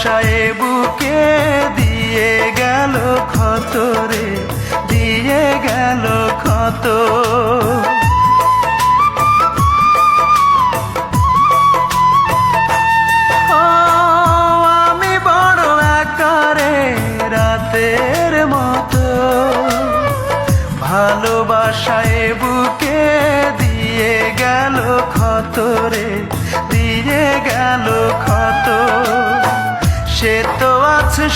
ভালোবাসায় বুকে দিয়ে গেল ক্ষত রে, দিয়ে গেল ক্ষত। আমি বড় আকারে রাতের মতো, ভালোবাসায় বুকে দিয়ে গেল ক্ষত রে, দিয়ে গেল ক্ষত। সে তো আছে